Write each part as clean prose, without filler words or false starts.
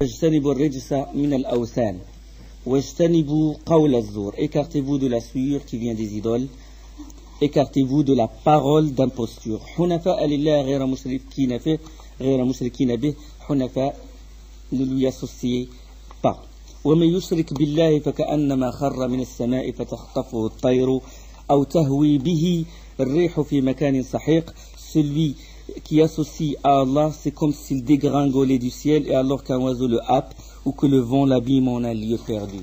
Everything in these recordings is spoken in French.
واجتنبوا الرجس من الأوثان واجتنبوا قول الزور. Écartez-vous de la souillure qui vient des idoles. Écartez-vous de la parole d'imposture. حنفاء لله غير مشركين به. حنفاء, ne lui associez pas. ومن يشرك بالله فكأنما خر من السماء فتخطفه الطير أو تهوي به الريح في مكان سحيق. Celui qui associe à Allah, c'est comme s'il dégringolait du ciel et alors qu'un oiseau le happe ou que le vent l'abîme en un lieu perdu.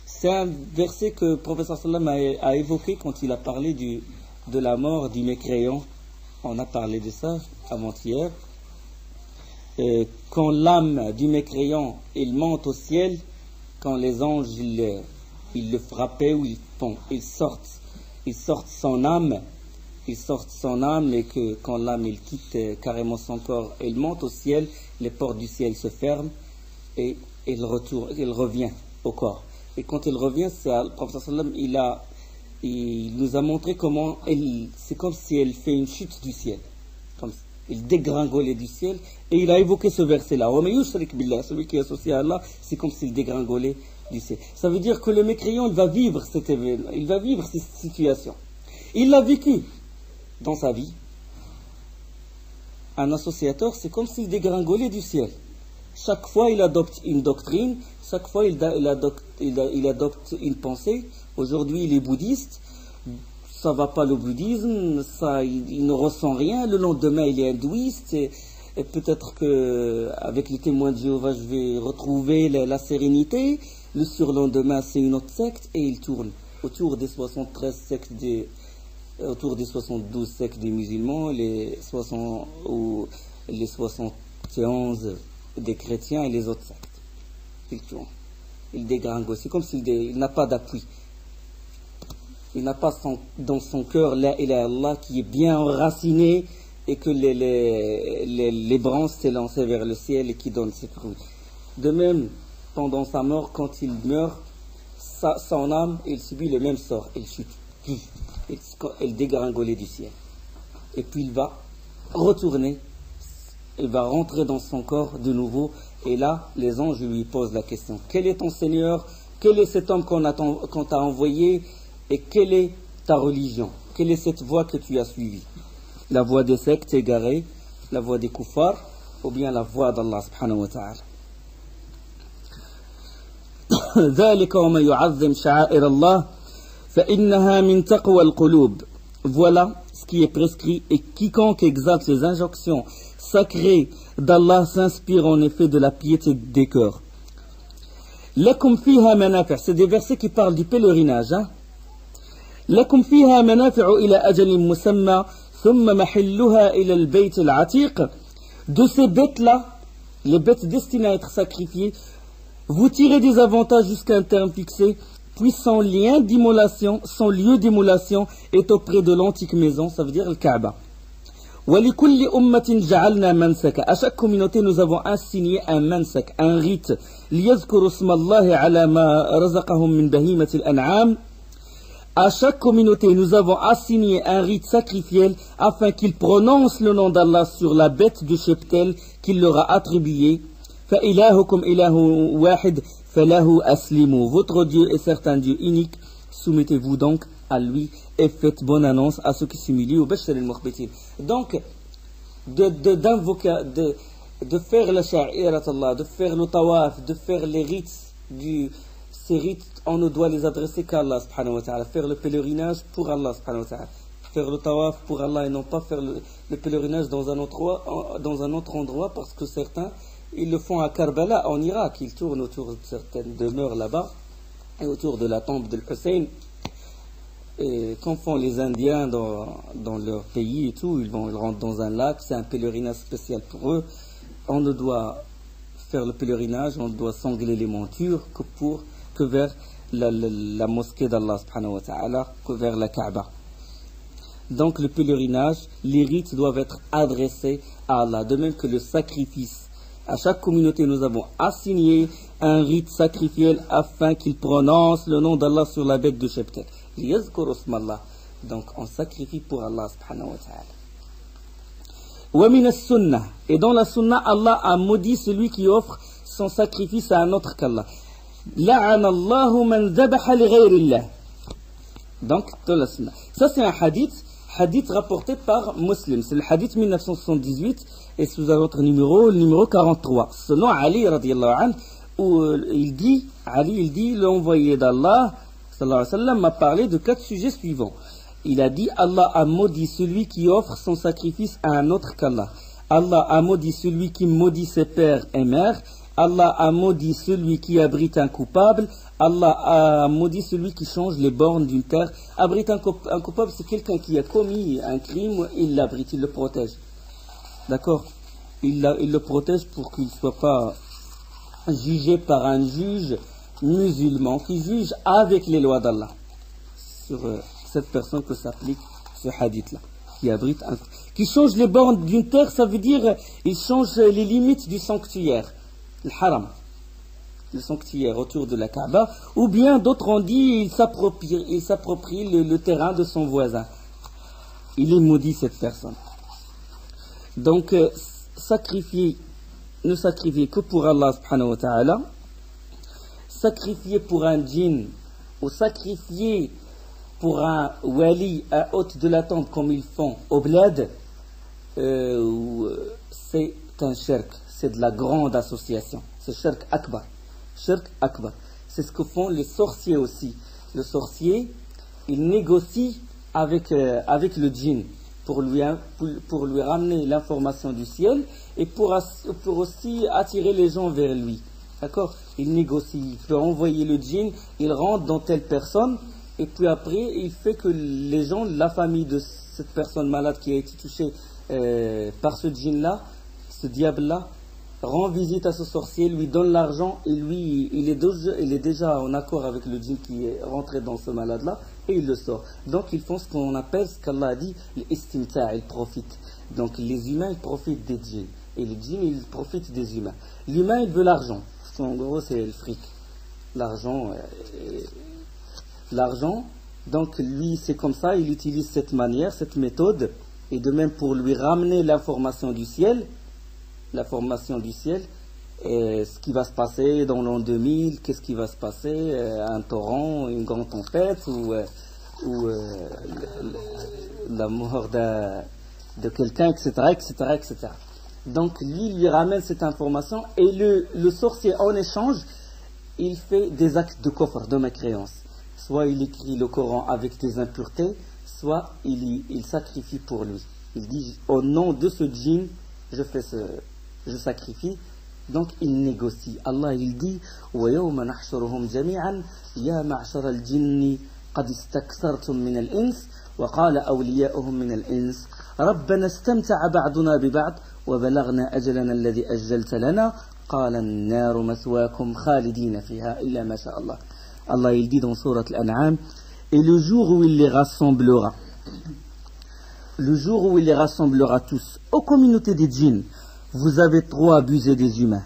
C'est un verset que le professeur sallam a évoqué quand il a parlé de la mort du mécréant. On a parlé de ça avant-hier. Quand l'âme du mécréant il monte au ciel, quand les anges ils le frappaient ou ils sortent son âme. Il sort son âme et que quand l'âme il quitte carrément son corps, il monte au ciel, les portes du ciel se ferment et il revient au corps. Et quand il revient, le prophète sallam il nous a montré comment c'est comme si elle fait une chute du ciel, comme il dégringolait du ciel, et il a évoqué ce verset-là. Celui qui est associé à Allah, c'est comme s'il dégringolait du ciel. Ça veut dire que le mécréant il va vivre cet événement, il va vivre cette situation. Il l'a vécu dans sa vie. Un associateur, c'est comme s'il dégringolait du ciel. Chaque fois, il adopte une doctrine, chaque fois, il adopte une pensée. Aujourd'hui, il est bouddhiste, ça ne va pas le bouddhisme, il ne ressent rien. Le lendemain, il est hindouiste, et peut-être qu'avec les témoins de Jéhovah, je vais retrouver la sérénité. Le surlendemain, c'est une autre secte, et il tourne autour des 73 sectes autour des 72 sectes des musulmans, les 71 des chrétiens et les autres sectes. Il dégringole. C'est comme s'il n'a pas d'appui. Il n'a pas dans son cœur la ilaha illallah qui est bien enraciné et que les branches s'élancent vers le ciel et qui donnent ses fruits. De même, pendant sa mort, quand il meurt, son âme, il subit le même sort. Il chute. Elle dégringolait du ciel. Et puis il va retourner, il va rentrer dans son corps de nouveau. Et là, les anges lui posent la question. Quel est ton Seigneur? Quel est cet homme qu'on t'a envoyé? Et quelle est ta religion? Quelle est cette voie que tu as suivie? La voie des sectes égarées, la voie des kuffars, ou bien la voie d'Allah subhanahu wa ta'ala? ذلك وما يعظم شعائر الله فإنها من تقوى القلوب. Voilà ce qui est prescrit, et quiconque exalte les injonctions sacrées d'Allah s'inspire en effet de la piété des cœurs. لكم فيها منافع, c'est des versets qui parlent du pèlerinage. لكم فيها منافع إلى أجل مسمى ثم محلها إلى البيت العتيق. De ces bêtes-là, les bêtes destinées à être sacrifiées, vous tirez des avantages jusqu'à un terme fixé, puis son lieu d'immolation est auprès de l'antique maison, ça veut dire le Kaaba. وَلِكُلِّ أُمَّةٍ جَعَلْنَا مَنْسَكًا. À chaque communauté, nous avons assigné un mansak, un rite. لِيَذْكُرُوا اسْمَ اللَّهِ عَلَى مَا رَزَقَهُم مِّن بَهِيمَةِ الْأَنْعَامِ. À chaque communauté, nous avons assigné un rite sacrifiel afin qu'ils prononcent le nom d'Allah sur la bête de cheptel qu'il leur a attribuée. فَإِلَهُكُمْ إِلَهُ وَاحِدٌ فَلَهُ أَسْلِمُوا. Votre Dieu est certain Dieu unique, soumettez-vous donc à lui et faites bonne annonce à ceux qui s'humilient. Donc, de faire la sha'irat Allah, de faire le tawaf, de faire les rites, ces rites, on ne doit les adresser qu'à Allah subhanahu wa ta'ala. Faire le pèlerinage pour Allah subhanahu wa ta'ala. Faire le tawaf pour Allah et non pas faire le pèlerinage dans un autre endroit, parce que certains, ils le font à Karbala, en Irak. Ils tournent autour de certaines demeures là-bas et autour de la tombe de Hussein. Et qu'en font les Indiens dans leur pays et tout, ils rentrent dans un lac, c'est un pèlerinage spécial pour eux. On ne doit faire le pèlerinage, on doit sangler les montures que vers la mosquée d'Allah subhanahu wa ta'ala, que vers la Kaaba. Donc le pèlerinage, les rites doivent être adressés à Allah, de même que le sacrifice. À chaque communauté, nous avons assigné un rite sacrifiel afin qu'il prononce le nom d'Allah sur la bête de cheptel. Donc on sacrifie pour Allah subhanahu wa ta'ala. وَمِنَ السُّنَّةِ. Et dans la sunna, Allah a maudit celui qui offre son sacrifice à un autre qu'Allah. La'ana Allahu man dhabaha li ghayrillah. Donc, ça c'est un hadith rapporté par Muslim. C'est le hadith 1978 et sous un autre numéro, le numéro 43. Selon Ali radiyallahu anhu, où il dit, l'envoyé d'Allah sallallahu alayhi wa sallam m'a parlé de 4 sujets suivants. Il a dit, Allah a maudit celui qui offre son sacrifice à un autre qu'Allah. Allah a maudit celui qui maudit ses pères et mères. Allah a maudit celui qui abrite un coupable. Allah a maudit celui qui change les bornes d'une terre. Abrite un coupable, c'est quelqu'un qui a commis un crime, il l'abrite, il le protège. D'accord? Il le protège pour qu'il ne soit pas jugé par un juge musulman qui juge avec les lois d'Allah. Sur cette personne que s'applique ce hadith-là, qui change les bornes d'une terre, ça veut dire il change les limites du sanctuaire, le haram, le sanctuaire autour de la Kaaba, ou bien d'autres ont dit il s'approprie le terrain de son voisin. Il est maudit cette personne. Donc ne sacrifier que pour Allah subhanahu wa ta'ala, sacrifier pour un djinn ou sacrifier pour un wali, un hôte de la tombe comme ils font au bled, c'est un shirk, c'est de la grande association, c'est shirk akbar. C'est ce que font les sorciers aussi. Le sorcier, il négocie avec le djinn pour lui ramener l'information du ciel et pour aussi attirer les gens vers lui. D'accord? Il négocie, il peut envoyer le djinn, il rentre dans telle personne. Et puis après, il fait que les gens, la famille de cette personne malade qui a été touchée par ce djinn-là, ce diable-là, rend visite à ce sorcier, lui donne l'argent, et lui, il est déjà en accord avec le djinn qui est rentré dans ce malade-là, et il le sort. Donc ils font ce qu'on appelle, ce qu'Allah a dit, l'istimta', ils profitent. Donc les humains, ils profitent des djinns, et les djinns, ils profitent des humains. L'humain, il veut l'argent. En gros, c'est le fric. L'argent, donc lui c'est comme ça, il utilise cette manière, cette méthode, et de même pour lui ramener l'information du ciel, ce qui va se passer dans l'an 2000, qu'est-ce qui va se passer, un torrent, une grande tempête, ou la mort de quelqu'un, etc. Donc lui ramène cette information, et le sorcier en échange, il fait des actes de kofr, de mécréance. Soit il écrit le Coran avec des impuretés, soit il sacrifie pour lui. Il dit, au nom de ce djinn, je sacrifie. Donc il négocie. Allah il dit, وَيَوْمَ نَحْشُرُهُمْ جَمِيعًا يَا مَعْشَرَ الْجِنِّ قَدْ اسْتَكْثَرْتُم مِّنَ الْإِنسِ وَقَالَ أَوْلِيَاؤُهُم مِّنَ الْإِنسِ رَبَّنَا اسْتَمْتَعَ بَعْضُنَا بِبَعْضٍ وَبَلَغْنَا أَجَلَنَا الَّذِي أَجَّلْتَ لَنَا قَالَ النَّارُ مَثْوَاكُمْ خَالِدِينَ فِيهَا إِلَّا مَا شَاءَ اللَّهُ. Allah il dit dans Surat Al-An'am, et le jour où il les rassemblera tous aux communautés des djinns, vous avez trop abusé des humains.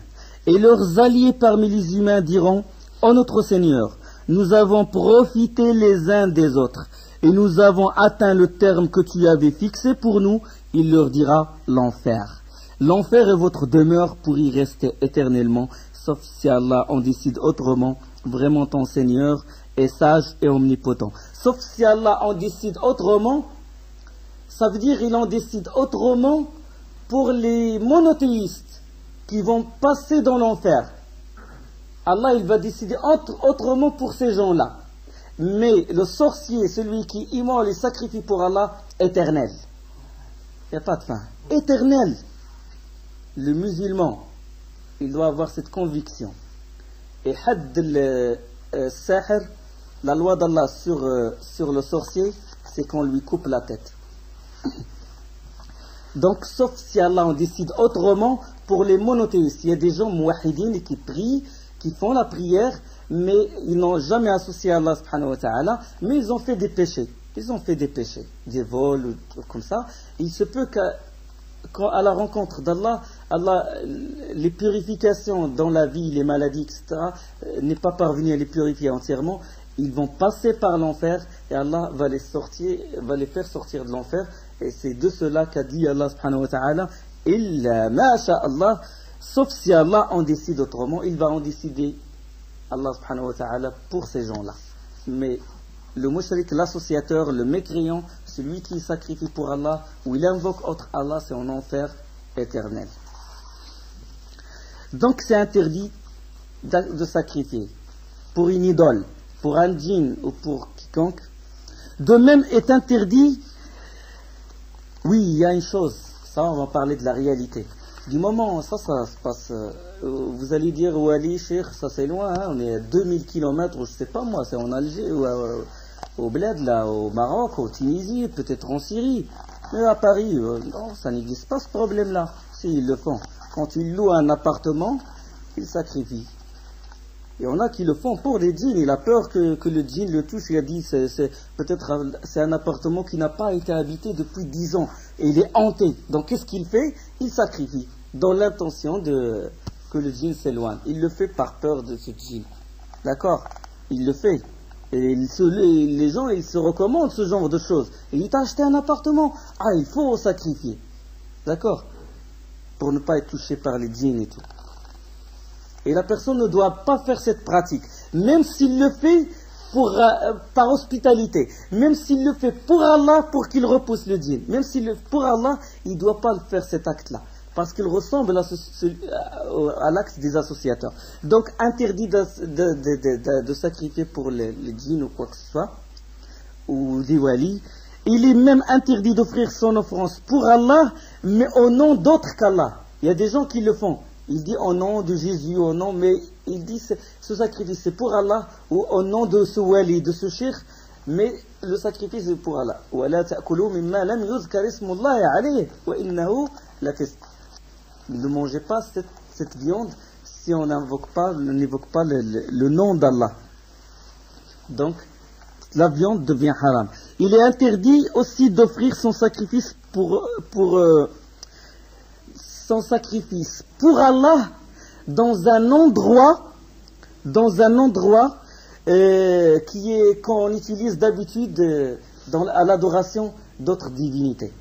Et leurs alliés parmi les humains diront, ô notre Seigneur, nous avons profité les uns des autres, et nous avons atteint le terme que tu avais fixé pour nous. Il leur dira, l'enfer. L'enfer est votre demeure pour y rester éternellement, sauf si Allah en décide autrement. Vraiment ton Seigneur est sage et omnipotent. Sauf si Allah en décide autrement, ça veut dire qu'il en décide autrement pour les monothéistes qui vont passer dans l'enfer. Allah il va décider autrement pour ces gens-là. Mais le sorcier, celui qui immole et sacrifie pour Allah, éternel. Il n'y a pas de fin. Éternel. Le musulman, il doit avoir cette conviction. Et hadd al-sahir, la loi d'Allah sur le sorcier, c'est qu'on lui coupe la tête. Donc, sauf si Allah en décide autrement, pour les monothéistes, il y a des gens mouahidines qui prient, qui font la prière, mais ils n'ont jamais associé Allah subhanahu wa ta'ala, mais ils ont fait des péchés. Des vols, ou comme ça. Il se peut qu'à la rencontre d'Allah, les purifications dans la vie, les maladies, etc., n'est pas parvenu à les purifier entièrement. Ils vont passer par l'enfer et Allah va les faire sortir de l'enfer. Et c'est de cela qu'a dit Allah subhanahu wa ta'ala, illa ma sha Allah, Sauf si Allah en décide autrement, il va en décider, Allah subhanahu wa ta'ala, pour ces gens-là. Mais le mushrik, l'associateur, le mécréant, celui qui sacrifie pour Allah, ou il invoque autre Allah, c'est en enfer éternel. Donc c'est interdit de sacrifier pour une idole, pour un djinn ou pour quiconque. De même est interdit, oui, il y a une chose, ça on va parler de la réalité. Du moment où ça se passe, vous allez dire, Wali, Cheikh, ça c'est loin, hein, on est à 2000 km, je sais pas moi, c'est en Algérie, ou au Bled, là, au Maroc, au Tunisie, peut-être en Syrie. Mais à Paris, non, ça n'existe pas ce problème-là. Si, ils le font. Quand ils louent un appartement, ils sacrifient. Il y en a qui le font pour les djinns. Il a peur que le djinn le touche. Il a dit, peut-être c'est un appartement qui n'a pas été habité depuis 10 ans. Et il est hanté. Donc qu'est-ce qu'il fait? Il sacrifie. Dans l'intention que le djinn s'éloigne. Il le fait par peur de ce djinn. D'accord? Il le fait. Et les gens, ils se recommandent ce genre de choses. Et il t'a acheté un appartement. Ah, il faut sacrifier. D'accord? Pour ne pas être touché par les djinns et tout. Et la personne ne doit pas faire cette pratique. Même s'il le fait par hospitalité. Même s'il le fait pour Allah, pour qu'il repousse le djinn. Même s'il le fait pour Allah, il ne doit pas faire cet acte-là. Parce qu'il ressemble à l'acte des associateurs. Donc, interdit de sacrifier pour les djinns ou quoi que ce soit, ou des walis. Il est même interdit d'offrir son offrande pour Allah, mais au nom d'autres qu'Allah. Il y a des gens qui le font. Il dit au nom de Jésus, au nom, mais il dit ce sacrifice c'est pour Allah, ou au nom de ce wali, de ce cheikh, mais le sacrifice est pour Allah. وَلَا تَأْكُلُوا مِمَّا لَمْ يُذْكَرِ اسْمُ اللَّهِ عَلَيْهِ وَإِنَّهُ لَفِسْقٌ. Ne mangez pas cette viande si on n'évoque pas le nom d'Allah. Donc, la viande devient haram. Il est interdit aussi d'offrir son sacrifice pour Allah dans un endroit qu'on utilise d'habitude à l'adoration d'autres divinités.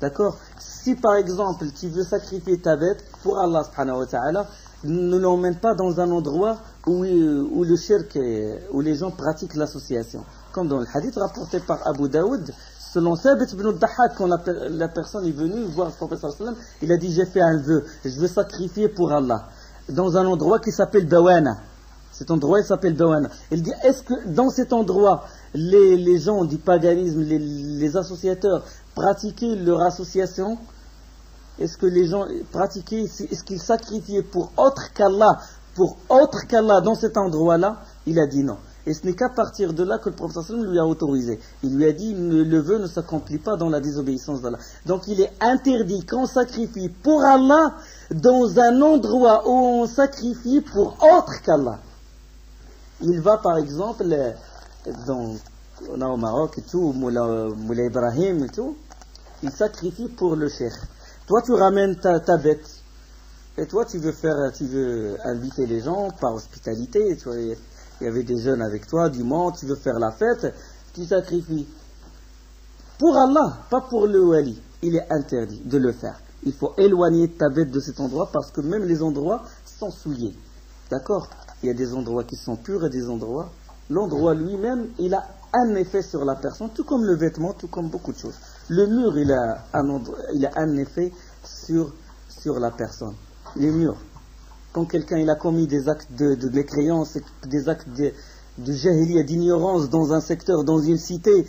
D'accord? Si par exemple tu veux sacrifier ta bête pour Allah subhanahu wa ta'ala, ne l'emmène pas dans un endroit où le shirk, où les gens pratiquent l'association. Comme dans le hadith rapporté par Abu Daoud, selon Thabit ibn al-Dahhak, quand la personne est venue voir le prophète sallallahu alayhi wa sallam, il a dit j'ai fait un vœu, je veux sacrifier pour Allah, dans un endroit qui s'appelle Bawana. Cet endroit il s'appelle Bawana. Il dit est-ce que dans cet endroit les gens du paganisme, les associateurs pratiquaient leur association? Est-ce que les gens pratiquaient, est-ce qu'ils sacrifiaient pour autre qu'Allah dans cet endroit-là? Il a dit non. Et ce n'est qu'à partir de là que le prophète sallallahu alayhi wa sallam lui a autorisé. Il lui a dit le vœu ne s'accomplit pas dans la désobéissance d'Allah. Donc il est interdit qu'on sacrifie pour Allah dans un endroit où on sacrifie pour autre qu'Allah. Il va par exemple on a au Maroc et tout, Moula Ibrahim et tout, il sacrifie pour le cheikh. Toi tu ramènes ta bête et toi tu veux inviter les gens par hospitalité, tu vois, il y avait des jeunes avec toi, du monde, tu veux faire la fête, tu sacrifies pour Allah, pas pour le wali. Il est interdit de le faire. Il faut éloigner ta bête de cet endroit parce que même les endroits sont souillés. D'accord? Il y a des endroits qui sont purs et des endroits. L'endroit lui-même, il a un effet sur la personne, tout comme le vêtement, tout comme beaucoup de choses. Le mur, il a un effet sur la personne. Les murs. Quand quelqu'un il a commis des actes de mécréance, des actes de jahiliya, d'ignorance dans un secteur, dans une cité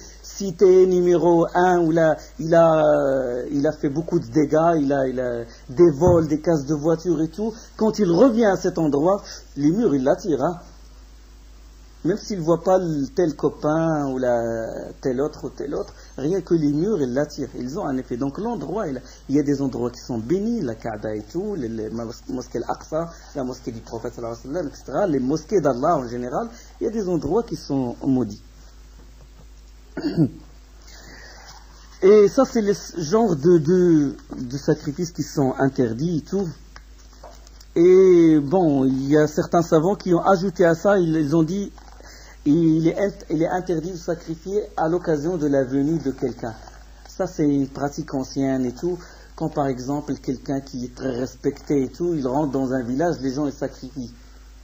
numéro 1, où il a fait beaucoup de dégâts, il a des vols, des casses de voitures et tout, quand il revient à cet endroit, les murs, il l'attirent. Hein. Même s'il ne voit pas tel copain ou tel autre, rien que les murs, ils l'attirent. Ils ont un effet. Donc l'endroit, il y a des endroits qui sont bénis, la Kaaba et tout, les mosquées Al-Aqsa, la mosquée du prophète sallallahu alayhi wa sallam, etc. Les mosquées d'Allah en général, il y a des endroits qui sont maudits. Et ça, c'est le genre de sacrifices qui sont interdits et tout. Et bon, il y a certains savants qui ont ajouté à ça, ils ont dit il est interdit de sacrifier à l'occasion de la venue de quelqu'un. Ça, c'est une pratique ancienne et tout. Quand par exemple quelqu'un qui est très respecté et tout, il rentre dans un village, les gens ils sacrifient.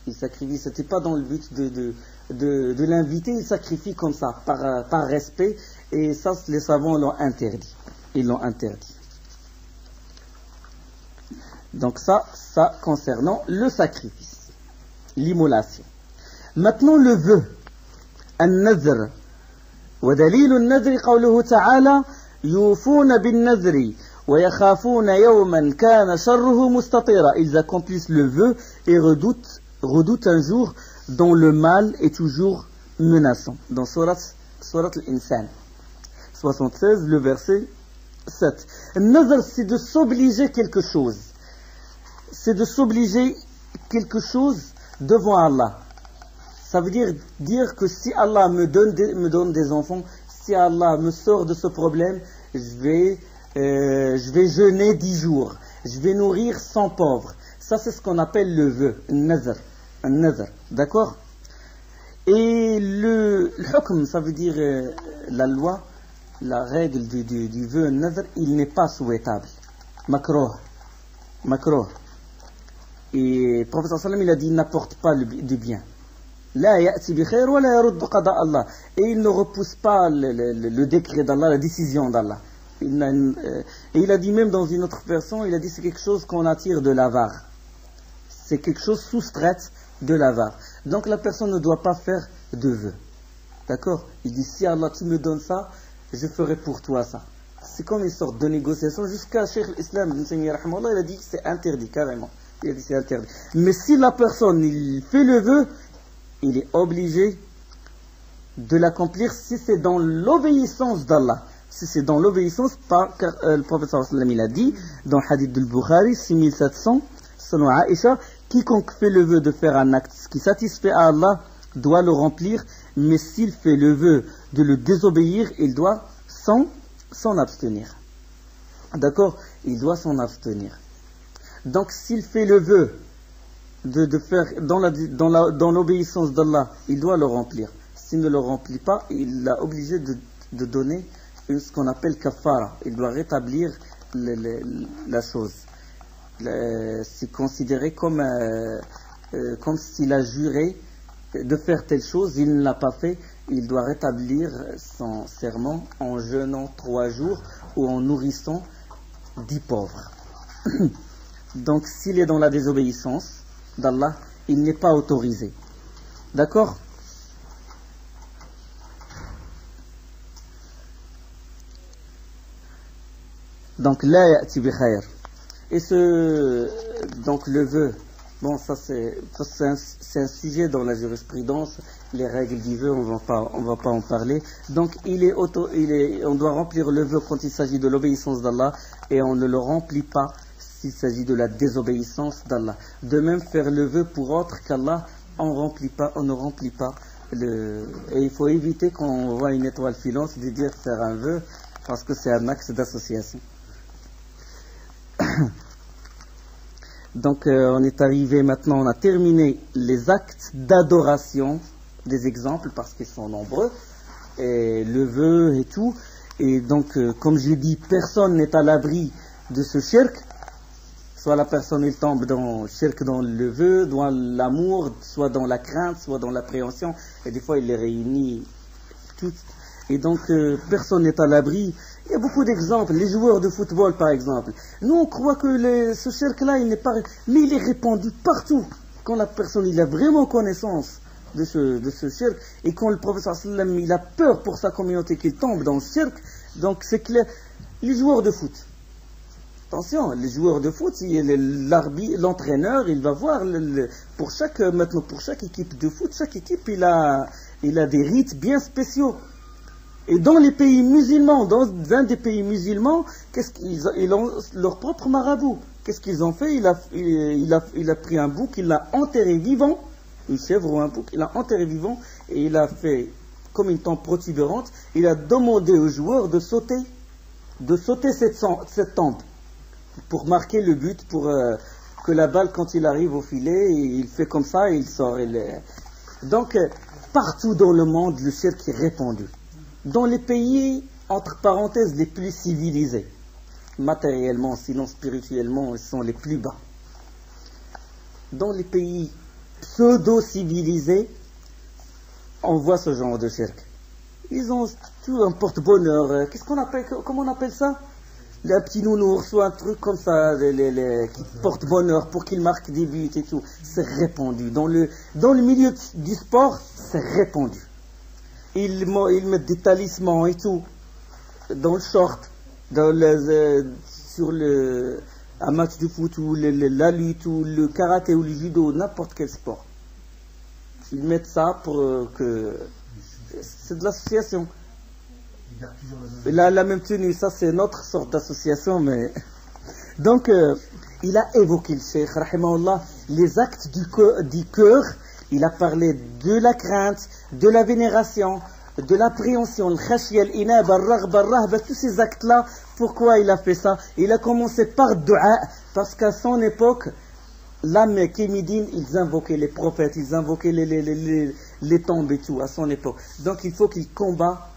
Ils sacrifient, c'était pas dans le but de l'inviter, ils sacrifient comme ça, par respect, et ça les savants l'ont interdit. Ils l'ont interdit. Donc ça concernant le sacrifice, l'immolation. Maintenant le vœu, النذر ودليل النذر قوله تعالى يوفون بالنذر ويخافون يوما كان شره مستطيرا. Ils accomplissent le vœu et redoutent un jour dont le mal est toujours menaçant. Dans Surat Al-Insan 76, le verset 7. Nazar, c'est de s'obliger quelque chose. C'est de s'obliger quelque chose devant Allah. Ça veut dire que si Allah me donne des enfants, si Allah me sort de ce problème, je vais jeûner 10 jours. Je vais nourrir 100 pauvres. Ça, c'est ce qu'on appelle le vœu, un nazar. D'accord? Et le hukm, ça veut dire la loi, la règle du vœu, un nazar, il n'est pas souhaitable. Makruh. Et le prophète sallam, il a dit, il n'apporte pas du bien. La ya'ti bi khair wa la yaruddu qada Allah. Et il ne repousse pas le décret d'Allah, la décision d'Allah. Et il a dit même dans une autre version, il a dit c'est quelque chose qu'on attire de l'avare. C'est quelque chose soustraite de l'avare. Donc la personne ne doit pas faire de vœux. D'accord? Il dit si Allah tu me donnes ça, je ferai pour toi ça. C'est comme une sorte de négociation jusqu'à Cheikh l'Islam, il a dit que c'est interdit carrément. Il a dit c'est interdit. Mais si la personne il fait le vœu, il est obligé de l'accomplir si c'est dans l'obéissance d'Allah. Si c'est dans l'obéissance, car le prophète sallallahu alayhi wa sallam il a dit dans le hadith du Bukhari 6700 selon Aïcha, quiconque fait le vœu de faire un acte qui satisfait à Allah doit le remplir, mais s'il fait le vœu de le désobéir, il doit s'en abstenir. D'accord? Il doit s'en abstenir. Donc s'il fait le vœu de faire dans l'obéissance d'Allah, il doit le remplir. S'il ne le remplit pas, il est obligé de donner ce qu'on appelle kafara. Il doit rétablir la chose. C'est considéré comme s'il a juré de faire telle chose, il ne l'a pas fait, il doit rétablir son serment en jeûnant 3 jours ou en nourrissant 10 pauvres. Donc s'il est dans la désobéissance d'Allah, il n'est pas autorisé. D'accord? Donc la ya'ti bi khair. Et donc le vœu, bon ça c'est un sujet dans la jurisprudence, les règles du vœu, on va pas en parler. Donc on doit remplir le vœu quand il s'agit de l'obéissance d'Allah et on ne le remplit pas s'il s'agit de la désobéissance d'Allah. De même faire le vœu pour autre qu'Allah, on ne remplit pas et il faut éviter quand on voit une étoile filante de dire faire un vœu parce que c'est un acte d'association. Donc on est arrivé maintenant, on a terminé les actes d'adoration, des exemples parce qu'ils sont nombreux, et le vœu et tout. Et donc comme je dis, personne n'est à l'abri de ce shirk. Soit la personne il tombe dans shirk, dans le vœu, dans l'amour, soit dans la crainte, soit dans l'appréhension, et des fois il les réunit toutes. Et donc personne n'est à l'abri. Il y a beaucoup d'exemples, les joueurs de football par exemple. Nous on croit que ce shirk-là il n'est pas... Mais il est répandu partout. Quand la personne il a vraiment connaissance de ce shirk, et quand le prophète sallallahu alayhi wa sallam il a peur pour sa communauté qu'il tombe dans le shirk, donc c'est clair. Les joueurs de foot. Attention, les joueurs de foot, l'entraîneur, il va voir pour chaque équipe de foot, chaque équipe il a des rites bien spéciaux. Et dans les pays musulmans, dans un des pays musulmans, ils ont leur propre marabout. Qu'est-ce qu'ils ont fait? Il a pris un bouc, il l'a enterré vivant, une chèvre ou un bouc, il l'a enterré vivant et il a fait comme une tombe protubérante. Il a demandé aux joueurs de sauter cette tombe pour marquer le but, pour que la balle quand il arrive au filet, il fait comme ça et il sort. Donc partout dans le monde, le shirk est répandu. Dans les pays, entre parenthèses, les plus civilisés. matériellement, sinon spirituellement, ils sont les plus bas. Dans les pays pseudo-civilisés, on voit ce genre de shirk. Ils ont tout un porte-bonheur. Comment on appelle ça? Un petit nounours ou un truc comme ça, qui porte bonheur pour qu'il marque des buts et tout. C'est répandu. Dans le milieu du sport, c'est répandu. Ils mettent des talismans et tout. Dans le short, sur un match de foot ou la lutte ou le karaté ou le judo, n'importe quel sport. Ils mettent ça pour que... C'est de l'association. La même tenue, ça c'est notre sorte d'association, mais... Donc, il a évoqué le cheikh, rahimahullah, les actes du cœur. Il a parlé de la crainte, de la vénération, de l'appréhension, le khashya, l'inab, al-raghba, al-rahba, tous ces actes-là. Pourquoi il a fait ça? Il a commencé par dua, parce qu'à son époque, la Mecque et Médine, ils invoquaient les prophètes, ils invoquaient les tombes et tout, à son époque. Donc il faut qu'il combat.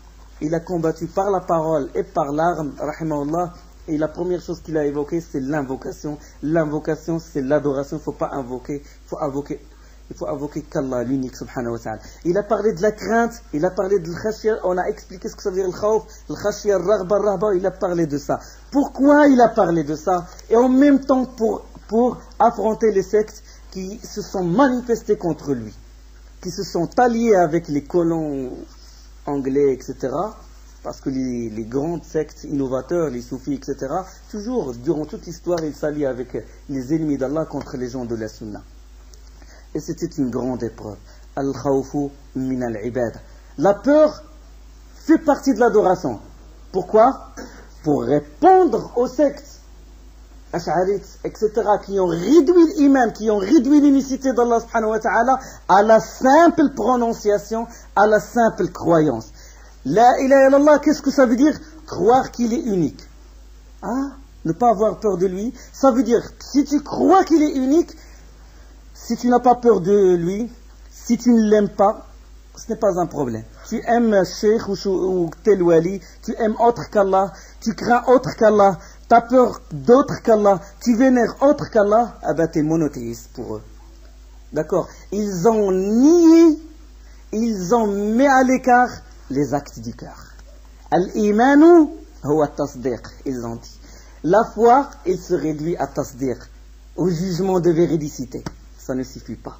Il a combattu par la parole et par l'arme, rahimahullah. Et la première chose qu'il a évoquée, c'est l'invocation. L'invocation, c'est l'adoration. Il ne faut pas invoquer, il faut invoquer qu'Allah, l'unique, subhanahu wa ta'ala. Il a parlé de la crainte, il a parlé de l'khashya, on a expliqué ce que ça veut dire le khawf, le khashya, le raghba, le rahba, il a parlé de ça. Pourquoi il a parlé de ça? Et en même temps, pour affronter les sectes qui se sont manifestées contre lui, qui se sont alliés avec les colons anglais, etc. Parce que les grandes sectes innovateurs, les soufis, etc., toujours, durant toute l'histoire, ils s'allient avec les ennemis d'Allah contre les gens de la Sunna. Et c'était une grande épreuve. Al-khawfu min al-ibad. La peur fait partie de l'adoration. Pourquoi? Pour répondre aux sectes, ash'arites, etc., qui ont réduit l'iman, qui ont réduit l'unicité d'Allah subhanahu wa ta'ala à la simple prononciation, à la simple croyance. La ilaha illallah, qu'est-ce que ça veut dire? Croire qu'il est unique. Ah, ne pas avoir peur de lui. Ça veut dire, si tu crois qu'il est unique, si tu n'as pas peur de lui, si tu ne l'aimes pas, ce n'est pas un problème. Tu aimes Cheikh ou tel wali, tu aimes autre qu'Allah, tu crains autre qu'Allah, tu as peur d'autre qu'Allah, tu vénères autre qu'Allah, ah ben tu es monothéiste pour eux. D'accord? Ils ont nié, ils ont mis à l'écart les actes du cœur. Al-imanu huwa tasdiq, ils ont dit. La foi, il se réduit à tasdiq, au jugement de véridicité. Ça ne suffit pas.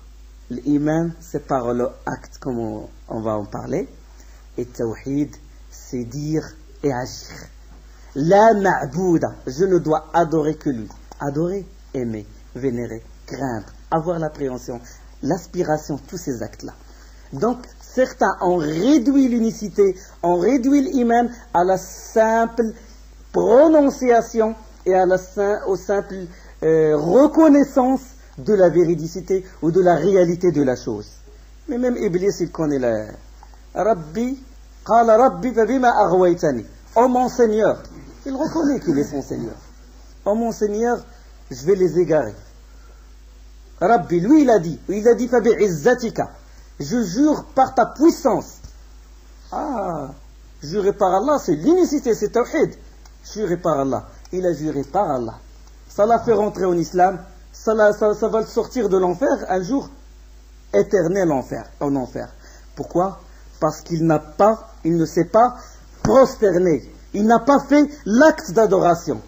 L'iman, c'est parole acte, comme on va en parler. Et tawhid, c'est dire et agir. La ma'bouda, je ne dois adorer que lui. Adorer, aimer, vénérer, craindre, avoir l'appréhension, l'aspiration, tous ces actes-là. Donc, certains ont réduit l'unicité, ont réduit l'iman à la simple prononciation et aux simple reconnaissance de la véridicité ou de la réalité de la chose. Mais même Iblis, il connaît la Rabbi, qala Rabbi fa bima aghwaytani. Oh mon Seigneur, il reconnaît qu'il est son Seigneur. Oh mon Seigneur, je vais les égarer. Rabbi, lui, il a dit fa bi'izzatika. Je jure par ta puissance. Ah, jurer par Allah, c'est l'unicité, c'est tawhid. Jurer par Allah. Il a juré par Allah. Ça l'a fait rentrer en islam. Ça va le sortir de l'enfer un jour éternel en enfer. Pourquoi? Parce qu'il ne s'est pas prosterné. Il n'a pas fait l'acte d'adoration.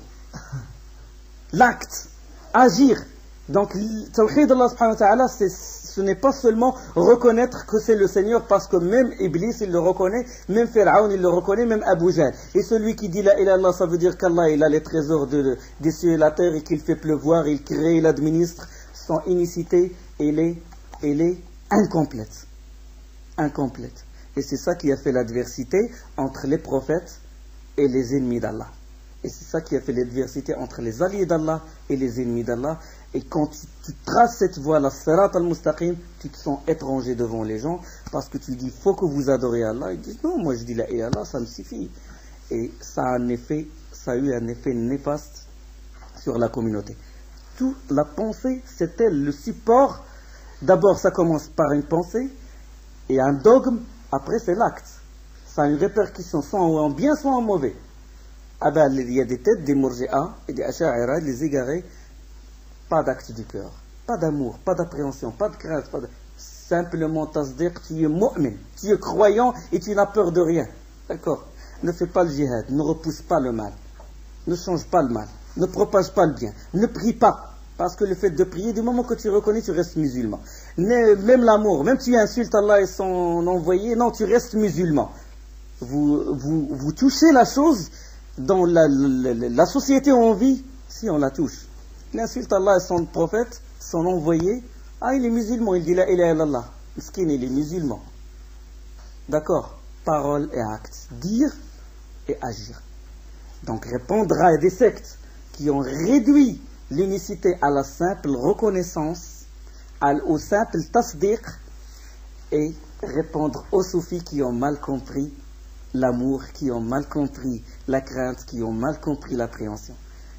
L'acte, agir. Donc, le tawhid d'Allah subhanahu wa ta'ala, ce n'est pas seulement reconnaître que c'est le Seigneur, parce que même Iblis, il le reconnaît, même Pharaon, il le reconnaît, même Abu Jahl. Et celui qui dit la ilaha illallah, ça veut dire qu'Allah, il a les trésors des cieux et la terre, et qu'il fait pleuvoir, il crée, il administre. Son unicité, elle est incomplète. Incomplète. Et c'est ça qui a fait l'adversité entre les prophètes et les ennemis d'Allah. Et c'est ça qui a fait l'adversité entre les alliés d'Allah et les ennemis d'Allah. Et quand tu traces cette voie-là, Sirat al-Mustaqim, tu te sens étranger devant les gens, parce que tu dis, il faut que vous adorez Allah. Ils disent, non, moi je dis la ilaha illallah, ça me suffit. Et ça a eu un effet néfaste sur la communauté. Toute la pensée, c'était le support. D'abord, ça commence par une pensée, et un dogme, après c'est l'acte. Ça a une répercussion, soit en bien, soit en mauvais. Ah ben, il y a des têtes, des Murji'a et des Asha'ira, les égarés, pas d'acte du cœur, pas d'amour, pas d'appréhension, pas de crainte, simplement tasdiq, tu es mu'min, tu es croyant et tu n'as peur de rien. D'accord? Ne fais pas le jihad, ne repousse pas le mal, ne change pas le mal, ne propage pas le bien, ne prie pas. Parce que le fait de prier, du moment que tu reconnais, tu restes musulman. Même l'amour, même si tu insultes Allah et son envoyé, non, tu restes musulman. Vous touchez la chose dans la société où on vit, si on la touche. Il insulte Allah et son prophète, son envoyé. Ah, il est musulman, il dit la ilaha illallah. Miskin, il est musulman. D'accord? Parole et acte. Dire et agir. Donc répondre à des sectes qui ont réduit l'unicité à la simple reconnaissance, au simple tasdiq, et répondre aux soufis qui ont mal compris l'amour, qui ont mal compris la crainte, qui ont mal compris l'appréhension.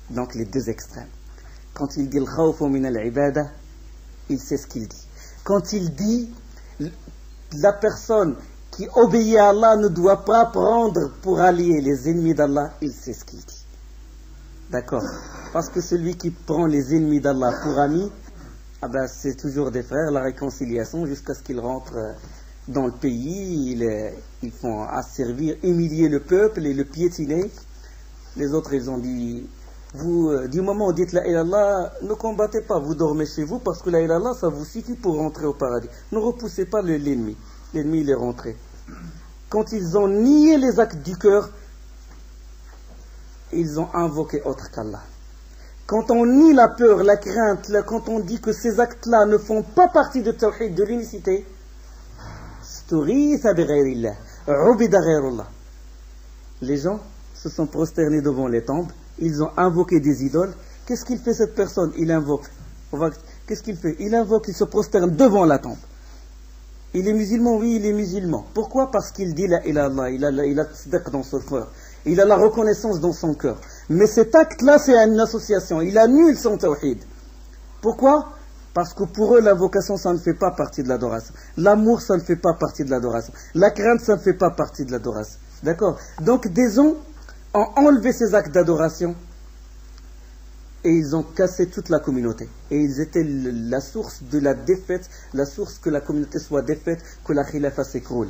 Donc les deux extrêmes. Quand il dit al-khawfu min al-ibada, il sait ce qu'il dit. Quand il dit la personne qui obéit à Allah ne doit pas prendre pour alliés les ennemis d'Allah, il sait ce qu'il dit. D'accord? Parce que celui qui prend les ennemis d'Allah pour amis, ah ben c'est toujours des frères, la réconciliation jusqu'à ce qu'ils rentrent dans le pays, ils font asservir, humilier le peuple et le piétiner. Les autres, ils ont dit, vous, du moment où dites la ilallah, ne combattez pas, vous dormez chez vous parce que la ilallah, ça vous suffit pour rentrer au paradis. Ne repoussez pas l'ennemi. L'ennemi, il est rentré. Quand ils ont nié les actes du cœur, ils ont invoqué autre qu'Allah. Quand on nie la peur, la crainte, quand on dit que ces actes-là ne font pas partie de tawhid, de l'unicité, les gens se sont prosternés devant les tombes, ils ont invoqué des idoles. Qu'est-ce qu'il fait cette personne? Il invoque. Qu'est-ce qu'il fait? Il invoque, il se prosterne devant la tombe. Il est musulman? Oui, il est musulman. Pourquoi? Parce qu'il dit la ilallah, il a tzedek dans son cœur. Il a la reconnaissance dans son cœur. Mais cet acte-là, c'est une association. Il annule son tawhid. Pourquoi? Parce que pour eux, l'invocation, ça ne fait pas partie de l'adoration. L'amour, ça ne fait pas partie de l'adoration. La crainte, ça ne fait pas partie de l'adoration. D'accord? Donc, des gens ont enlevé ces actes d'adoration et ils ont cassé toute la communauté. Et ils étaient la source de la défaite, la source que la communauté soit défaite, que la khilafa s'écroule.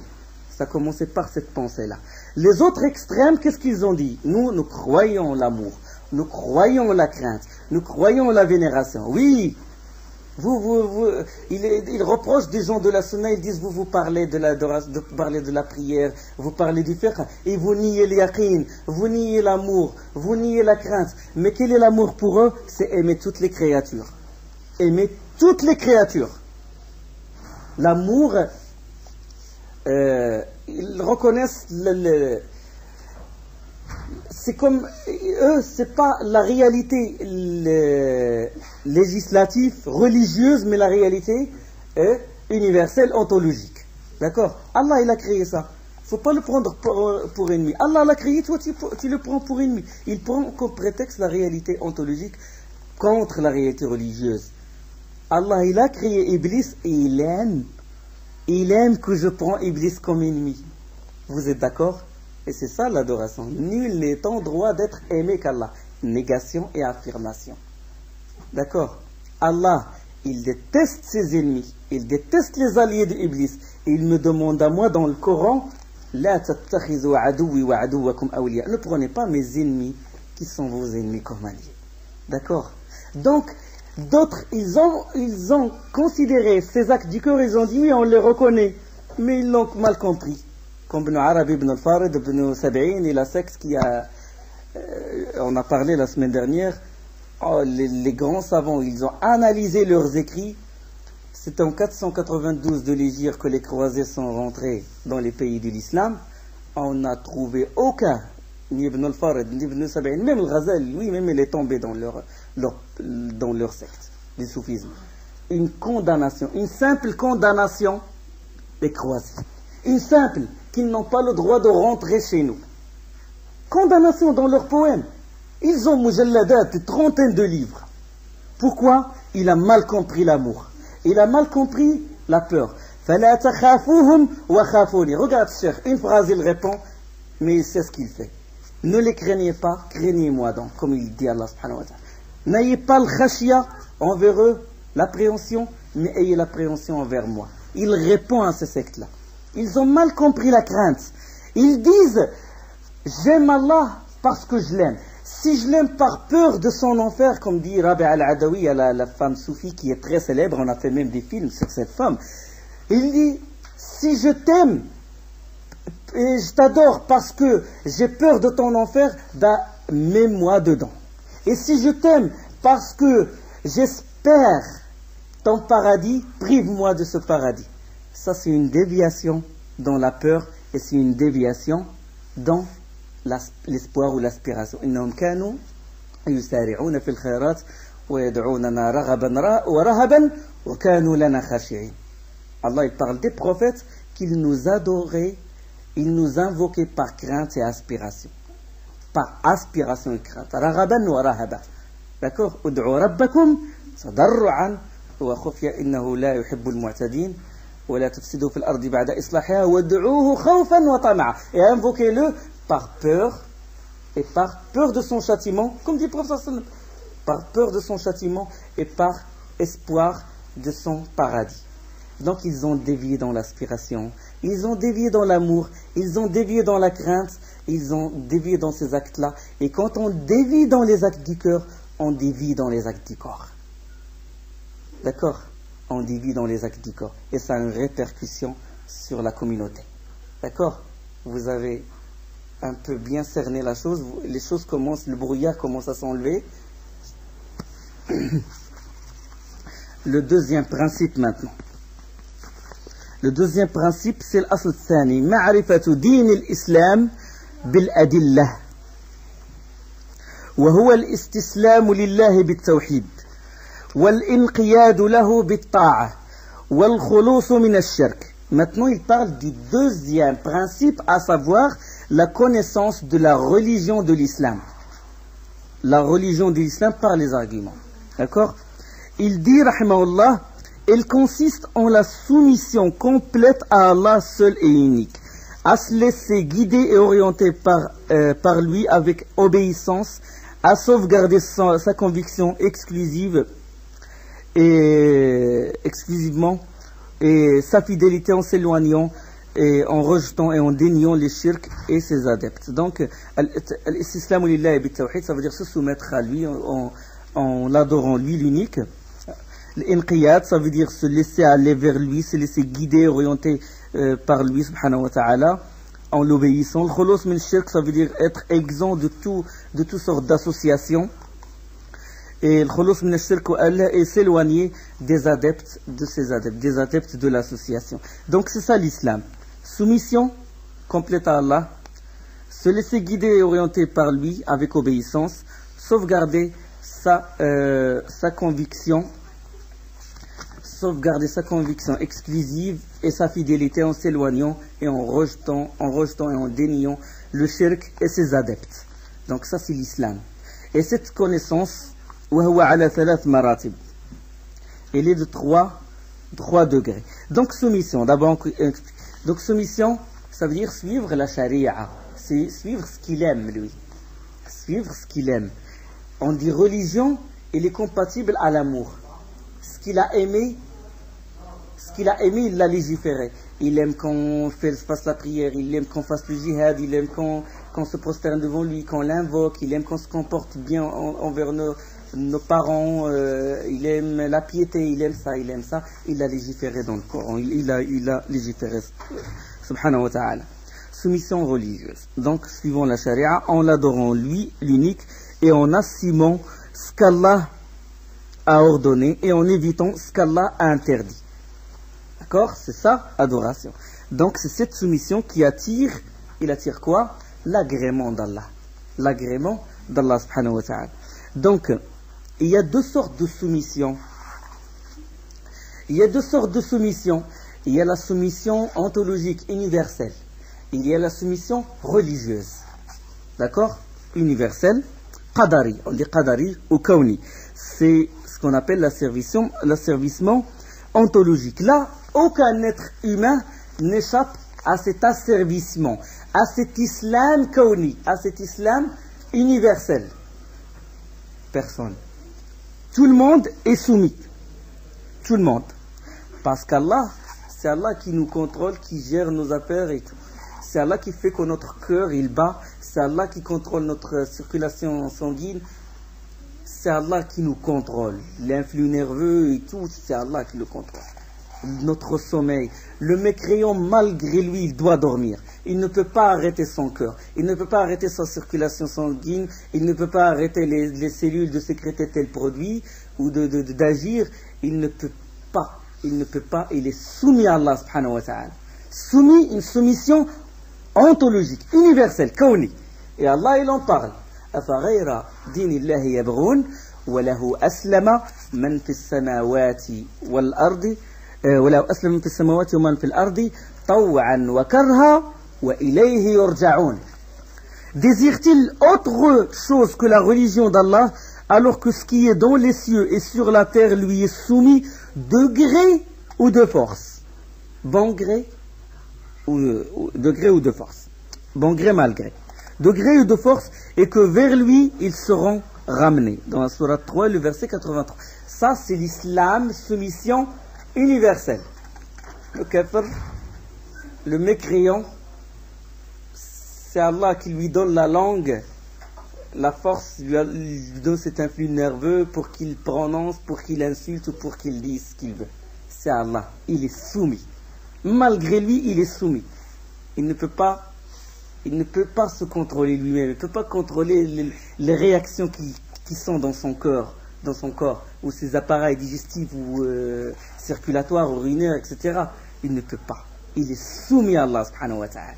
Ça a commencé par cette pensée-là. Les autres extrêmes, qu'est-ce qu'ils ont dit? Nous croyons l'amour, nous croyons la crainte, nous croyons la vénération. Oui, ils reprochent des gens de la sunna, ils disent vous parlez de la prière, vous parlez du fiqh, et vous niez le yaqin, vous niez l'amour, vous niez la crainte. Mais quel est l'amour pour eux? C'est aimer toutes les créatures. Aimer toutes les créatures. L'amour, ils reconnaissent c'est comme eux, c'est pas la réalité législative, religieuse, mais la réalité universelle, ontologique. D'accord? Allah, il a créé ça. Il ne faut pas le prendre pour ennemi. Allah l'a créé, toi tu le prends pour ennemi. Il prend comme prétexte la réalité ontologique contre la réalité religieuse. Allah, il a créé Iblis et il aime que je prends Iblis comme ennemi. Vous êtes d'accord? Et c'est ça l'adoration. Nul n'est en droit d'être aimé qu'Allah. Négation et affirmation. D'accord? Allah, il déteste ses ennemis. Il déteste les alliés d'Iblis. Et il me demande à moi dans le Coran, La tattakhidhu aduwi wa aduwakum awliya. Ne prenez pas mes ennemis qui sont vos ennemis comme alliés. D'accord? Donc, d'autres, ils ont considéré ces actes du cœur, ils ont dit oui, on les reconnaît. Mais ils l'ont mal compris. Comme Ibn Arabi, Ibn al-Farid, Ibn Sab'in et la secte qui a... on a parlé la semaine dernière. Les grands savants, ils ont analysé leurs écrits. C'est en 492 de l'Hégire que les croisés sont rentrés dans les pays de l'islam. On n'a trouvé aucun, ni Ibn al-Farid, ni Ibn Sab'in, même le Ghazal, lui, même il est tombé dans leur secte, du soufisme. Une condamnation, une simple condamnation des croisés. Une simple, qu'ils n'ont pas le droit de rentrer chez nous. Condamnation dans leurs poèmes. Ils ont mujalladat, une trentaine de livres. Pourquoi? Il a mal compris l'amour. Il a mal compris la peur. فَلَا تَخَافُوهُمْ وَخَافُونِ. Regarde, cher, une phrase, il répond, mais il sait ce qu'il fait. Ne les craignez pas, craignez-moi donc, comme il dit Allah subhanahu wa ta'ala. N'ayez pas le khashia envers eux, l'appréhension, mais ayez l'appréhension envers moi. Il répond à ces sectes-là. Ils ont mal compris la crainte. Ils disent, j'aime Allah parce que je l'aime. Si je l'aime par peur de son enfer, comme dit Rabi al-Adawi, la femme soufie qui est très célèbre, on a fait même des films sur cette femme. Il dit, si je t'aime, et je t'adore parce que j'ai peur de ton enfer, mets-moi dedans. Et si je t'aime parce que j'espère ton paradis, prive-moi de ce paradis. Ça, c'est une déviation dans la peur et c'est une déviation dans l'espoir ou l'aspiration. Innahum kanu yusari'una fil khairat wa yad'unana raghaban wa rahaban wa kanu lana khashi'in. Allah il parle des prophètes qu'ils nous adoraient, ils nous invoquaient par crainte et aspiration. Par aspiration et crainte. Raghaban wa rahaban. D'accord? Ud'u rabbakum tadarru'an wa khufya innahu la yuhibbul mu'tadin. ولا تفسدوا في الأرض بعد إصلاحها وادعوه خوفا وطمعا. Et invoquez-le par peur et par peur de son châtiment, comme dit le prophète, par peur de son châtiment et par espoir de son paradis. Donc ils ont dévié dans l'aspiration, ils ont dévié dans l'amour, ils ont dévié dans la crainte, ils ont dévié dans ces actes-là. Et quand on dévie dans les actes du cœur, on dévie dans les actes du corps. D'accord? On dévie dans les actes du corps. Et ça a une répercussion sur la communauté. D'accord? Vous avez un peu bien cerné la chose. Les choses commencent, le brouillard commence à s'enlever. Le deuxième principe maintenant. Le deuxième principe, c'est l'asl thani. Ma'rifatu din al-islam bil-adillah. وهو الاستسلام لله بالتوحيد والانقياد له بالطاعة والخلوص من الشرك. Maintenant, il parle du deuxième principe, à savoir la connaissance de la religion de l'islam. La religion de l'islam par les arguments. D'accord? Il dit, rahimahullah, elle consiste en la soumission complète à Allah seul et unique, à se laisser guider et orienter par lui avec obéissance, à sauvegarder sa conviction exclusivement et sa fidélité en s'éloignant et en rejetant et en déniant les shirks et ses adeptes. Donc, al-istislamu lillahi bit-tawhid, ça veut dire se soumettre à lui en l'adorant lui l'unique. L'inqiyad, ça veut dire se laisser aller vers lui, se laisser guider, orienter par lui, subhanahu wa ta'ala, en l'obéissant. Le khulus min shirk, ça veut dire être exempt de toutes sortes d'associations. Et le khulus min shirk est s'éloigner des adeptes, des adeptes de l'association. Donc c'est ça l'islam. Soumission complète à Allah, se laisser guider et orienter par lui avec obéissance, sauvegarder sa conviction exclusive et sa fidélité en s'éloignant et en rejetant et en déniant le shirk et ses adeptes. Donc ça c'est l'islam. Et cette connaissance, elle est de 3 degrés. Donc soumission, d'abord donc soumission, ça veut dire suivre la charia, c'est suivre ce qu'il aime lui. Suivre ce qu'il aime. On dit religion, elle est compatible à l'amour. Ce qu'il a aimé, il l'a légiféré. Il aime qu'on fasse la prière, il aime qu'on fasse le jihad, il aime qu'on se prosterne devant lui, qu'on l'invoque, il aime qu'on se comporte bien envers nos parents, il aime la piété, il aime ça. Il l'a légiféré dans le Coran, il a légiféré, subhanahu wa ta'ala. Soumission religieuse. Donc, suivant la charia, en l'adorant lui, l'unique, et en assumant ce qu'Allah a ordonné et en évitant ce qu'Allah a interdit. D'accord? C'est ça, adoration. Donc c'est cette soumission qui attire quoi? L'agrément d'Allah. L'agrément d'Allah subhanahu wa ta'ala. Donc, il y a 2 sortes de soumission. Il y a la soumission ontologique universelle. Il y a la soumission religieuse. D'accord? Universelle. Qadari. On dit qadari ou kauni. C'est ce qu'on appelle l'asservissement ontologique. Là, aucun être humain n'échappe à cet asservissement, à cet islam kauni, à cet islam universel? Personne. Tout le monde est soumis. Tout le monde. Parce qu'Allah, c'est Allah qui nous contrôle, qui gère nos affaires et tout. C'est Allah qui fait que notre cœur, il bat. C'est Allah qui contrôle notre circulation sanguine. C'est Allah qui nous contrôle. L'influx nerveux et tout, c'est Allah qui le contrôle. Notre sommeil. Le mécréant, malgré lui, il doit dormir. Il ne peut pas arrêter son cœur. Il ne peut pas arrêter sa circulation sanguine. Il ne peut pas arrêter les cellules de sécréter tel produit ou d'agir. Il ne peut pas. Il ne peut pas. Il est soumis à Allah subhanahu wa ta'ala. Soumis, une soumission ontologique, universelle, kauni. Et Allah, il en parle. أفغير دين الله يبغون وله أسلم من في السماوات والأرض ولو أسلم من في السماوات ومن في الأرض طوعا وكرها وإليه يرجعون. Désire-t-il autre chose que la religion d'Allah alors que ce qui est dans les cieux et sur la terre lui est soumis de gré ou de force? Bon gré ou de gré ou de force? Bon gré, mal gré. De gré ou de force, et que vers lui ils seront ramenés. Dans la sourate 3, le verset 83. Ça, c'est l'islam, soumission universelle. Le kafir, le mécréant, c'est Allah qui lui donne la langue, la force, lui donne cet influx nerveux pour qu'il prononce, pour qu'il insulte ou pour qu'il dise ce qu'il veut. C'est Allah, il est soumis. Malgré lui, il est soumis. Il ne peut pas se contrôler lui-même, il ne peut pas contrôler les réactions qui sont dans son corps, ou ses appareils digestifs ou circulatoires, urinaires, etc. Il ne peut pas. Il est soumis à Allah subhanahu wa ta'ala.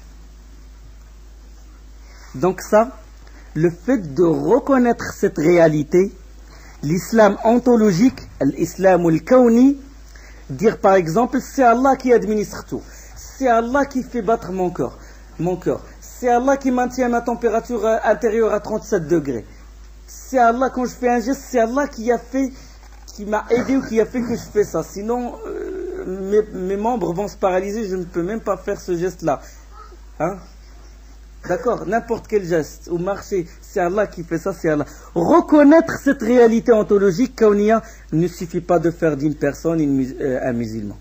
Donc ça, le fait de reconnaître cette réalité, l'islam ontologique, l'islam al-kawni, dire par exemple, c'est Allah qui administre tout, c'est Allah qui fait battre mon cœur. C'est Allah qui maintient ma température intérieure à 37 degrés. C'est Allah, quand je fais un geste, c'est Allah qui m'a aidé ou qui a fait que je fais ça. Sinon, mes membres vont se paralyser, je ne peux même pas faire ce geste-là. Hein? D'accord? N'importe quel geste ou marcher, c'est Allah qui fait ça, c'est Allah. Reconnaître cette réalité ontologique, kauniya, ne suffit pas de faire d'une personne un musulman.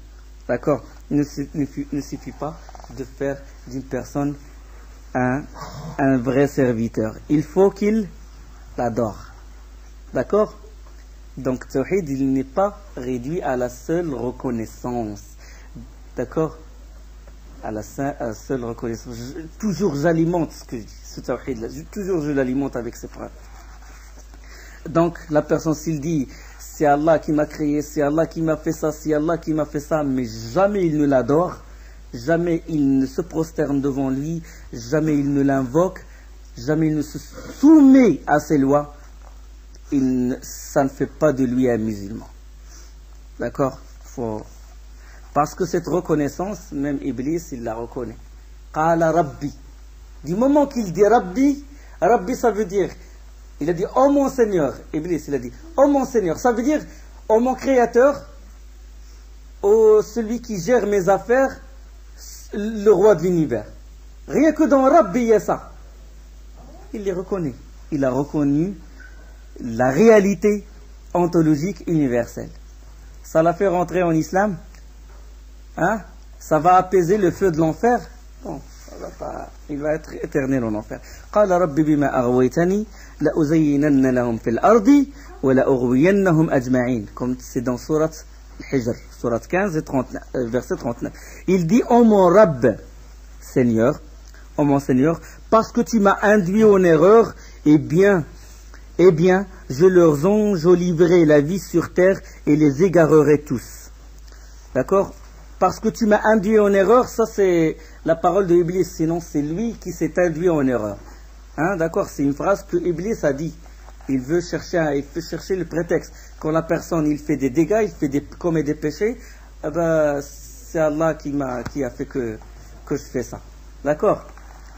D'accord? Ne suffit pas de faire d'une personne un vrai serviteur. Il faut qu'il l'adore. D'accord? Donc, Tawhid, il n'est pas réduit à la seule reconnaissance. D'accord? À la seule reconnaissance. Toujours j'alimente ce que je dis, ce Tawhid-là. Toujours je l'alimente avec ces preuves. Donc, la personne, s'il dit, c'est Allah qui m'a créé, c'est Allah qui m'a fait ça, c'est Allah qui m'a fait ça, mais jamais il ne l'adore, jamais il ne se prosterne devant lui, jamais il ne l'invoque, jamais il ne se soumet à ses lois, ça ne fait pas de lui un musulman. D'accord? Parce que cette reconnaissance, même Iblis, il la reconnaît. Qala Rabbi. Du moment qu'il dit Rabbi, Rabbi ça veut dire, il a dit, oh mon Seigneur, Iblis il a dit, oh mon Seigneur, ça veut dire, oh mon Créateur, oh celui qui gère mes affaires, le roi de l'univers. Rien que dans Rabbi, il y a ça. Il les reconnaît. Il a reconnu la réalité ontologique universelle. Ça l'a fait rentrer en islam? Hein? Ça va apaiser le feu de l'enfer? Non, ça va pas. Il va être éternel en enfer. قال ربي بما أغويتني لأزينن لهم في الأرض ولأغوينهم أجمعين. Comme c'est dans sourate Al-Hijr, sourate 15 et 39, verset 39. Il dit, oh mon Rabb, Seigneur, oh mon Seigneur, parce que tu m'as induit en erreur, eh bien, je leur enjoliverai la vie sur terre et les égarerai tous. D'accord? Parce que tu m'as induit en erreur, ça c'est la parole de Iblis, sinon c'est lui qui s'est induit en erreur. Hein, d'accord? C'est une phrase que Iblis a dit. Il veut chercher le prétexte. Quand la personne il fait des dégâts, commet des péchés, eh ben, c'est Allah qui a fait que je fais ça. D'accord?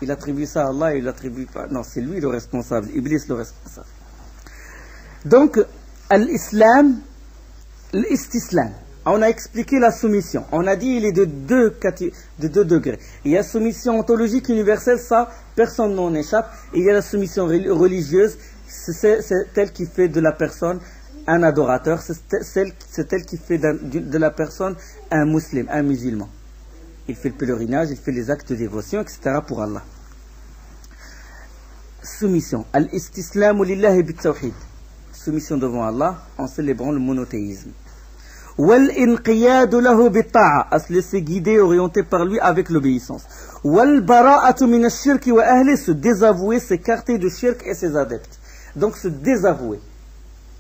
Il attribue ça à Allah, il l'attribue pas. Non, c'est lui le responsable, Iblis le responsable. Donc, l'islam, l'istislam, On a expliqué la soumission. On a dit il est de deux degrés. Il y a soumission ontologique universelle, ça, personne n'en échappe. Et il y a la soumission religieuse, c'est elle qui fait de la personne un adorateur, c'est elle qui fait de la personne un musulman, un musulman. Il fait le pèlerinage, il fait les actes de dévotion, etc. pour Allah. Soumission. Al-istislamu lillahi bit-tawhid. Soumission devant Allah en célébrant le monothéisme. Wal-inqiyadu lahu bit-ta'a. À se laisser guider, orienter par lui avec l'obéissance. Wal-bara'atu min ash-shirki wa ahli. Se désavouer, s'écarter de shirk et ses adeptes. Donc se désavouer.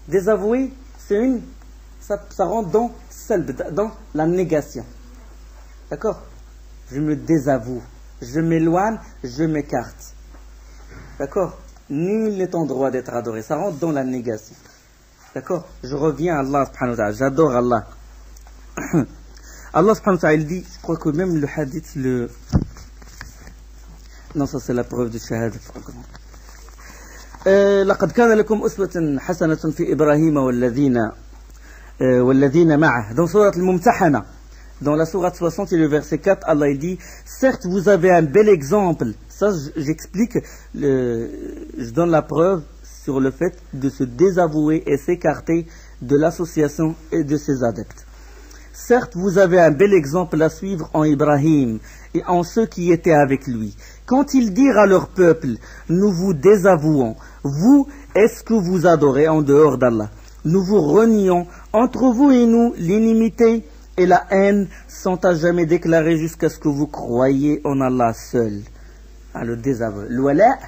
Désavouer, ça rentre dans la négation. D'accord? Je me désavoue, je m'éloigne, je m'écarte. D'accord? Nul n'est en droit d'être adoré. Ça rentre dans la négation. D'accord? Je reviens à Allah subhanahu wa ta'ala. J'adore Allah. Allah subhanahu wa ta'ala, il dit, je crois que même le hadith, non, ça c'est la preuve du shahada. لقد كان لكم أسوة حسنة في إبراهيم والذين معه. Dans Surat al-Mumtahana, dans la Sourate 60 et le verset 4, Allah il dit, certes vous avez un bel exemple. Ça j'explique, je donne la preuve sur le fait de se désavouer et s'écarter de l'association et de ses adeptes. Certes vous avez un bel exemple à suivre en Ibrahim et en ceux qui étaient avec lui. Quand ils dirent à leur peuple, nous vous désavouons, vous, est-ce que vous adorez en dehors d'Allah? Nous vous renions, entre vous et nous, l'inimité et la haine sont à jamais déclarées jusqu'à ce que vous croyiez en Allah seul. Le désaveu. L'wala'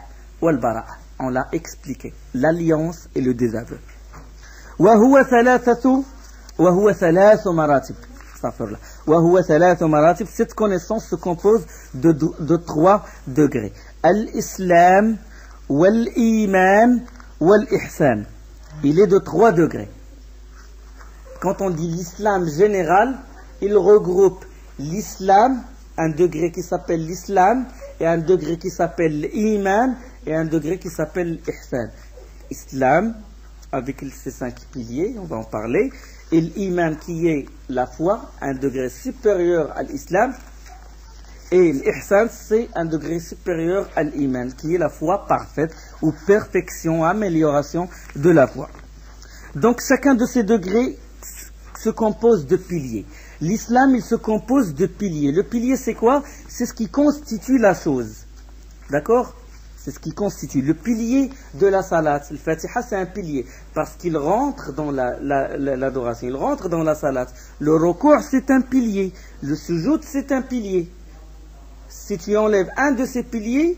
wal bara'. On l'a expliqué. L'alliance et le désaveu. Wa huwa thalathu maratib. Cette connaissance se compose de 3 degrés. Al-Islam, wal-Iman, wal-Ihsan. Il est de 3 degrés. Quand on dit l'islam général, il regroupe l'islam, un degré qui s'appelle l'islam, et un degré qui s'appelle l'iman, et un degré qui s'appelle l'ihsan. Islam, avec ses 5 piliers, on va en parler, et l'iman qui est la foi, un degré supérieur à l'islam, et l'ihsan c'est un degré supérieur à l'iman, qui est la foi parfaite, ou perfection, amélioration de la foi. Donc chacun de ces degrés se compose de piliers. L'islam, il se compose de piliers. Le pilier, c'est quoi? C'est ce qui constitue la chose. D'accord? C'est ce qui constitue. Le pilier de la salat, le Fatiha, c'est un pilier. Parce qu'il rentre dans l'adoration. Il rentre dans la salat. Le recours, c'est un pilier. Le sujoud, c'est un pilier. Si tu enlèves un de ces piliers,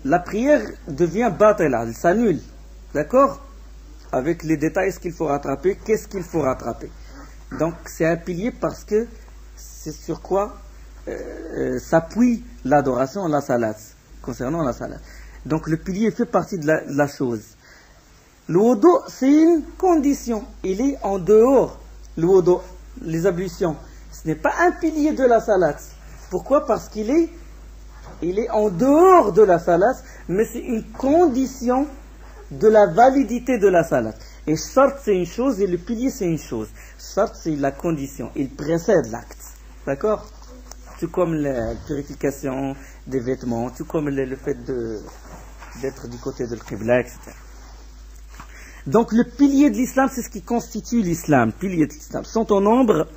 la prière devient batela. Elle s'annule. D'accord? Avec les détails, ce qu'il faut rattraper, qu'est-ce qu'il faut rattraper. Donc c'est un pilier parce que c'est sur quoi s'appuie l'adoration, la salat, concernant la salat. Donc le pilier fait partie de la chose. Le wudu, c'est une condition. Il est en dehors. Le wudu, les ablutions, ce n'est pas un pilier de la salat. Pourquoi? Parce qu'il est en dehors de la salat, mais c'est une condition de la validité de la salat. Et shart c'est une chose et le pilier c'est une chose. Shart c'est la condition, il précède l'acte. D'accord? Tout comme la purification des vêtements, tout comme le fait d'être du côté de l'Qibla, etc. Donc le pilier de l'islam, c'est ce qui constitue l'islam. Piliers de l'islam sont au nombre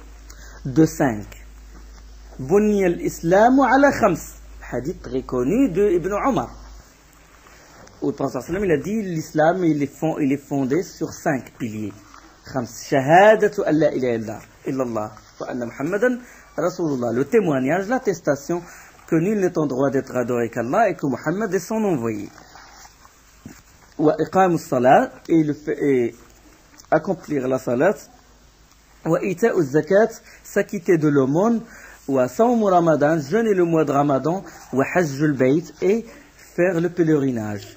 de 5. Bunni al-Islamu ala khams. Hadith très connu de Ibn Omar. Où le prophète sallam il a dit l'islam il est fondé sur 5 piliers. Shahadatu an la ilaha illallah wa anna Muhammadan Rasulullah. Le témoignage, l'attestation que nul n'est en droit d'être adoré qu'Allah et que Muhammad est son envoyé. Wa iqamus salat et accomplir la salat. Wa ita'u zakat, s'acquitter de l'aumône. Wa sawm Ramadan, jeûner le mois de Ramadan. Wa hajjul bayt et faire le pèlerinage.